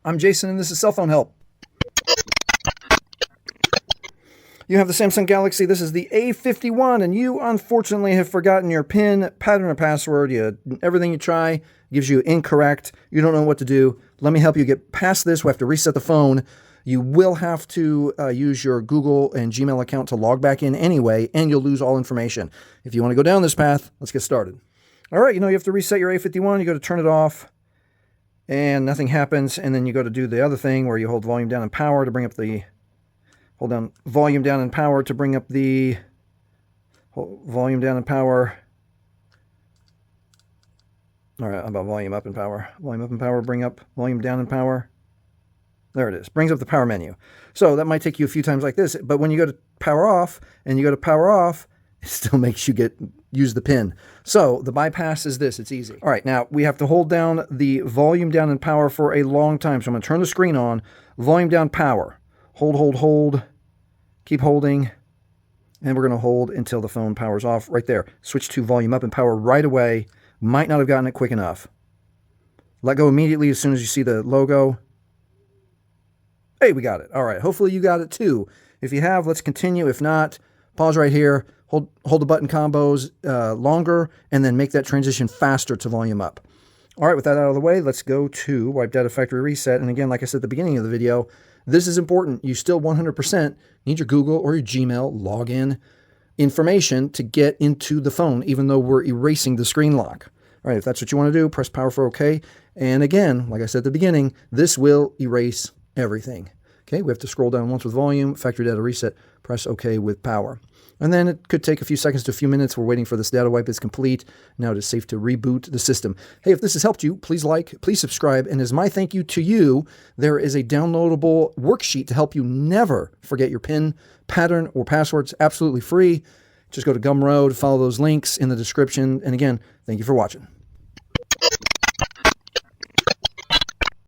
I'm Jason, and this is Cell Phone Help. You have the Samsung Galaxy. This is the A51, and you unfortunately have forgotten your PIN, pattern, or password. Everything you try gives you incorrect. You don't know what to do. Let me help you get past this. We have to reset the phone. You will have to use your Google and Gmail account to log back in anyway, and you'll lose all information. If you want to go down this path, let's get started. All right, you have to reset your A51. You go to turn it off, and nothing happens. And then you go to do the other thing where you hold volume down and power to bring up the... Hold down volume down and power to bring up the... Volume down and power. All right, how about volume up and power? Volume up and power, bring up volume down and power. There it is. Brings up the power menu. So that might take you a few times like this, but when you go to power off and you go to power off, it still makes you use the pin. So the bypass is this. It's easy. All right, now we have to hold down the volume down and power for a long time. So I'm going to turn the screen on. Volume down, power. Hold. Keep holding. And we're going to hold until the phone powers off right there. Switch to volume up and power right away. Might not have gotten it quick enough. Let go immediately as soon as you see the logo. Hey, we got it. All right, hopefully you got it too. If you have, let's continue. If not, pause right here. Hold the button combos longer, and then make that transition faster to volume up. All right, with that out of the way, let's go to Wipe Data Factory Reset. And again, like I said at the beginning of the video, this is important. You still 100% need your Google or your Gmail login information to get into the phone, even though we're erasing the screen lock. All right, if that's what you want to do, press power for OK. And again, like I said at the beginning, this will erase everything. Okay, we have to scroll down once with volume, factory data reset, press OK with power. And then it could take a few seconds to a few minutes. We're waiting for this data wipe is complete. Now it is safe to reboot the system. Hey, if this has helped you, please like, please subscribe. And as my thank you to you, there is a downloadable worksheet to help you never forget your PIN, pattern, or password. It's absolutely free. Just go to Gumroad, follow those links in the description. And again, thank you for watching.